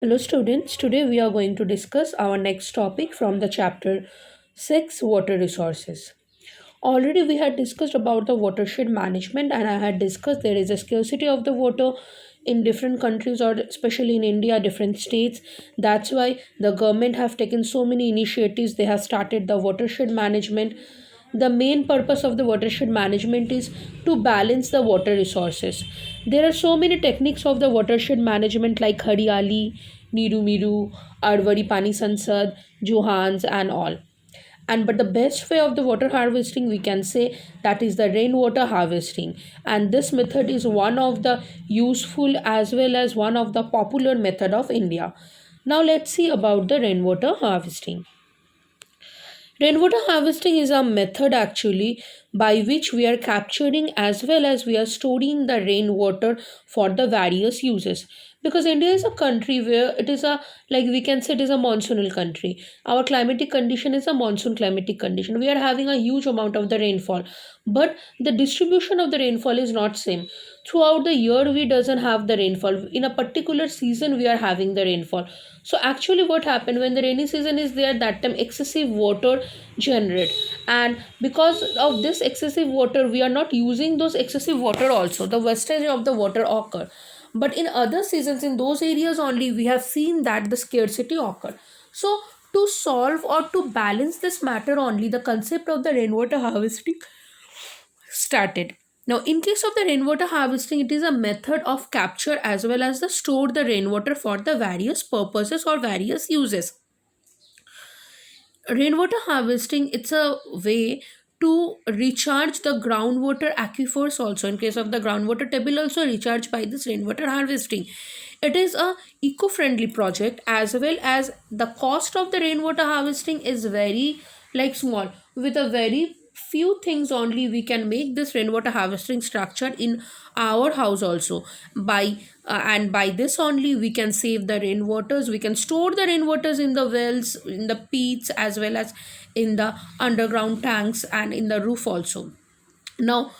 Hello, students. Today we are going to discuss our next topic from the chapter 6 Water Resources. Already, we had discussed about the watershed management, and I had discussed there is a scarcity of the water in different countries, or especially in India, different states. That's why the government have taken so many initiatives. They have started the watershed management. The main purpose of the watershed management is to balance the water resources. There are so many techniques of the watershed management like Hariyali, Niru Miru, Arvari Pani Sansad, Johans, and all. And but the best way of the water harvesting we can say that is the rainwater harvesting, and this method is one of the useful as well as one of the popular method of India. Now let's see about the rainwater harvesting. Rainwater harvesting is a method actually by which we are capturing as well as we are storing the rainwater for the various uses. Because India is a country where it is a, like we can say, it is a monsoonal country. Our climatic condition is a monsoon climatic condition. We are having a huge amount of the rainfall, but the distribution of the rainfall is not same throughout the year. We doesn't have the rainfall in a particular season. We are having the rainfall. So actually what happened when the rainy season is there, that time excessive water generate, and because of this excessive water we are not using those excessive water, also the wastage of the water occur. But in other seasons, in those areas only, we have seen that the scarcity occur. So to solve or to balance this matter only, the concept of the rainwater harvesting started. Now, in case of the rainwater harvesting, it is a method of capture as well as the store the rainwater for the various purposes or various uses. Rainwater harvesting, it's a way to recharge the groundwater aquifers also. In case of the groundwater table, also recharged by this rainwater harvesting. It is a eco-friendly project as well as the cost of the rainwater harvesting is very like small. With a very few things only we can make this rainwater harvesting structure in our house also. And by this only we can save the rainwaters. We can store the rainwaters in the wells, in the pits, as well as in the underground tanks and in the roof also. Now,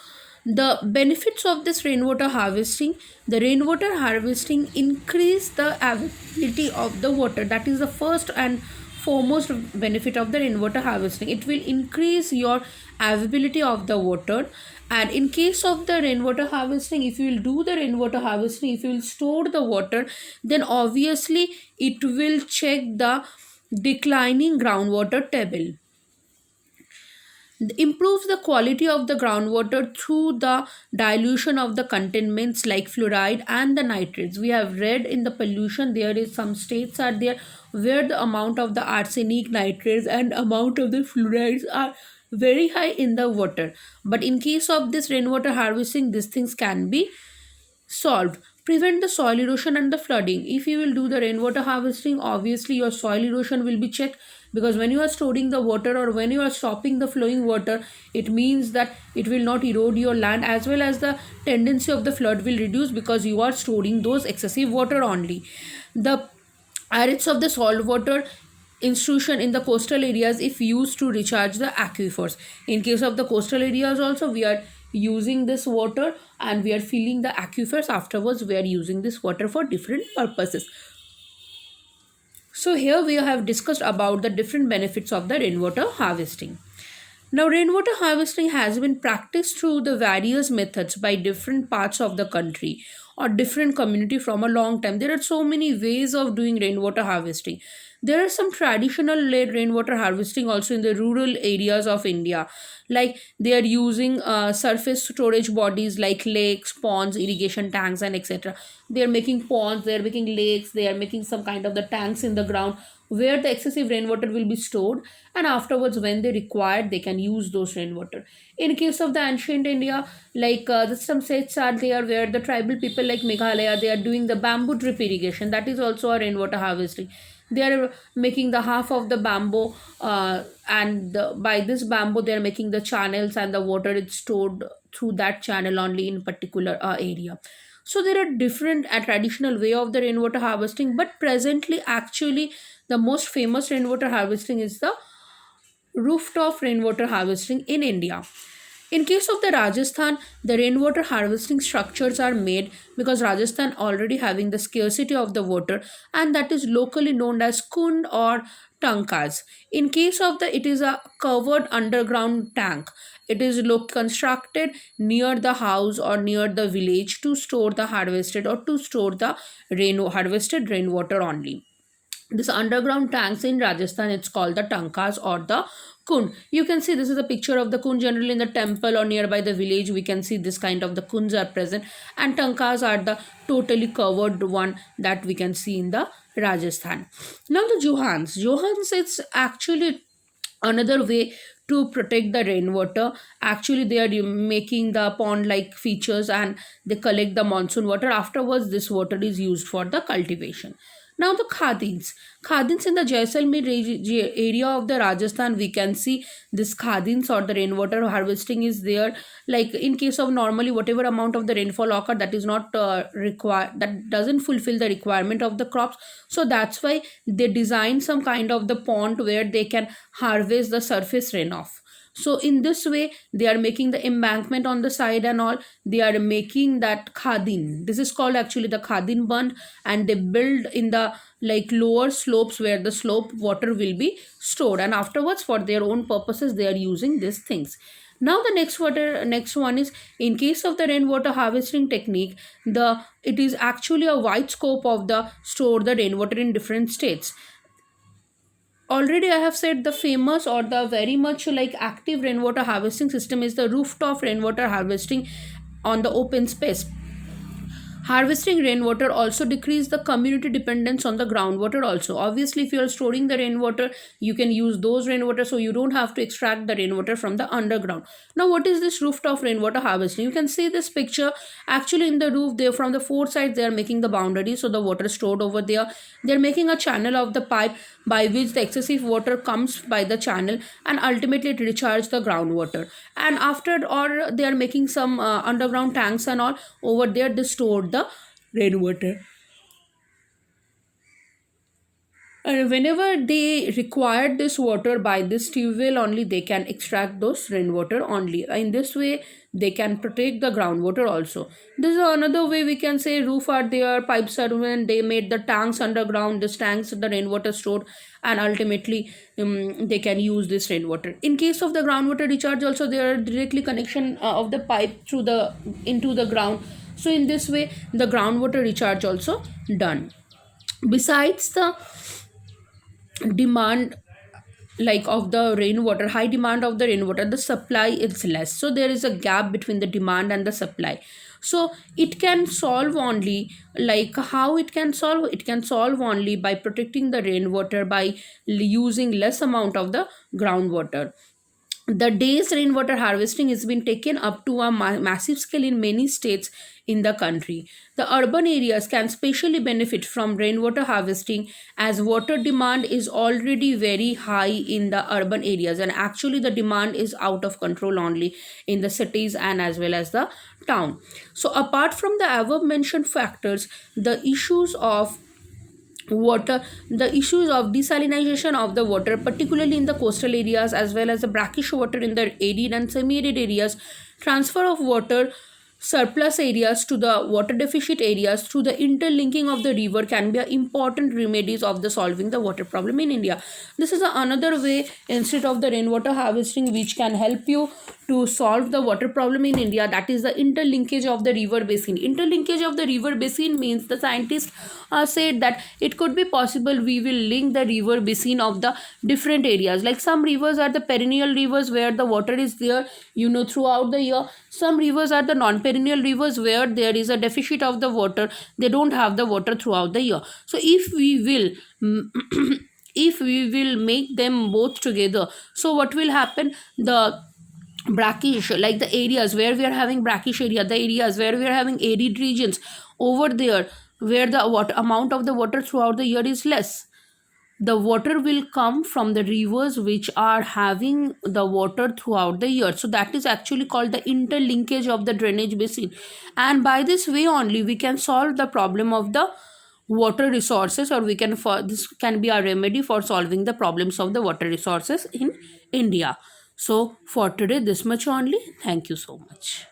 the benefits of this rainwater harvesting, the rainwater harvesting increase the availability of the water. That is the first and foremost benefit of the rainwater harvesting. It will increase your availability of the water. And in case of the rainwater harvesting, if you will do the rainwater harvesting, if you will store the water, then obviously it will check the declining groundwater table, improves the quality of the groundwater through the dilution of the contaminants like fluoride and the nitrates. We have read in the pollution there is some states are there where the amount of the arsenic, nitrates and amount of the fluorides are very high in the water. But in case of this rainwater harvesting, these things can be solved. Prevent the soil erosion and the flooding. If you will do the rainwater harvesting, obviously your soil erosion will be checked, because when you are storing the water or when you are stopping the flowing water, it means that it will not erode your land, as well as the tendency of the flood will reduce because you are storing those excessive water only. The arrests of the saltwater intrusion in the coastal areas if used to recharge the aquifers. In case of the coastal areas also, we are using this water and we are filling the aquifers. Afterwards we are using this water for different purposes. So here we have discussed about the different benefits of the rainwater harvesting. Now, rainwater harvesting has been practiced through the various methods by different parts of the country or different community from a long time. There are so many ways of doing rainwater harvesting. There are some traditional rainwater harvesting also in the rural areas of India. Like they are using surface storage bodies like lakes, ponds, irrigation tanks, and etc. They are making ponds, they are making lakes, they are making some kind of the tanks in the ground where the excessive rainwater will be stored, and afterwards when they require they can use those rainwater. In case of the ancient India, like some states are there where the tribal people like Meghalaya, they are doing the bamboo drip irrigation. That is also a rainwater harvesting. They are making the half of the bamboo, by this bamboo they are making the channels, and the water is stored through that channel only in particular area. So there are different traditional way of the rainwater harvesting, but presently actually the most famous rainwater harvesting is the rooftop rainwater harvesting in India. In case of the Rajasthan, the rainwater harvesting structures are made because Rajasthan already having the scarcity of the water, and that is locally known as kund or tankas. In case of the, it is a covered underground tank. It is constructed near the house or near the village to store the harvested or to store the harvested rainwater only. This underground tanks in Rajasthan, it's called the tankas or the kund. You can see this is a picture of the kund. Generally in the temple or nearby the village, we can see this kind of the kunds are present, and tankas are the totally covered one that we can see in the Rajasthan. Now the Johans, it's actually another way to protect the rainwater. Actually they are making the pond like features, and they collect the monsoon water. Afterwards this water is used for the cultivation. Now the khadins in the Jaisalmer area of the Rajasthan, we can see this khadins or the rainwater harvesting is there. Like in case of normally whatever amount of the rainfall occur, that is not required, that doesn't fulfill the requirement of the crops. So that's why they design some kind of the pond where they can harvest the surface runoff. So in this way they are making the embankment on the side and all. They are making that khadin, this is called actually the khadin bund, and they build in the like lower slopes where the slope water will be stored, and afterwards for their own purposes they are using these things. Now the next one is, in case of the rainwater harvesting technique, the it is actually a wide scope of the store the rainwater in different states. Already I have said the famous or the very much like active rainwater harvesting system is the rooftop rainwater harvesting on the open space. Harvesting rainwater also decrease the community dependence on the groundwater also. Obviously, if you are storing the rainwater, you can use those rainwater, so you don't have to extract the rainwater from the underground. Now, what is this rooftop rainwater harvesting? You can see this picture. Actually, in the roof, they from the four sides, they are making the boundary, so the water is stored over there. They are making a channel of the pipe by which the excessive water comes by the channel, and ultimately it recharges the groundwater. And after, or they are making some underground tanks and all over there, they store the rainwater. And whenever they require this water by this tube only, they can extract those rainwater only. In this way, they can protect the groundwater also. This is another way we can say roof are there, pipes are when they made the tanks underground, this tanks the rainwater stored, and ultimately they can use this rainwater. In case of the groundwater recharge also, there are directly connection of the pipe through the into the ground. So in this way, the groundwater recharge also done. Besides the demand like of the rainwater, high demand of the rainwater, the supply is less, so there is a gap between the demand and the supply. So it can solve only, like how it can solve, it can solve only by protecting the rainwater by using less amount of the groundwater. The days rainwater harvesting has been taken up to a massive scale in many states in the country. The urban areas can specially benefit from rainwater harvesting as water demand is already very high in the urban areas, and actually the demand is out of control only in the cities and as well as the town. So apart from the above mentioned factors, the issues of water, the issues of desalination of the water, particularly in the coastal areas, as well as the brackish water in the arid and semi-arid areas, transfer of water surplus areas to the water deficit areas through the interlinking of the river can be important remedies of the solving the water problem in India. This is another way instead of the rainwater harvesting which can help you to solve the water problem in India, that is the interlinkage of the river basin. Interlinkage of the river basin means the scientists said that it could be possible we will link the river basin of the different areas. Like some rivers are the perennial rivers where the water is there, throughout the year. Some rivers are the non-perennial rivers where there is a deficit of the water, they don't have the water throughout the year. So if we will if we will make them both together, so what will happen, the brackish, like the areas where we are having brackish area, the areas where we are having arid regions, over there where the water amount of the water throughout the year is less, the water will come from the rivers which are having the water throughout the year. So that is actually called the interlinkage of the drainage basin, and by this way only we can solve the problem of the water resources, or we can for this can be a remedy for solving the problems of the water resources in India. So for today, this much only. Thank you so much.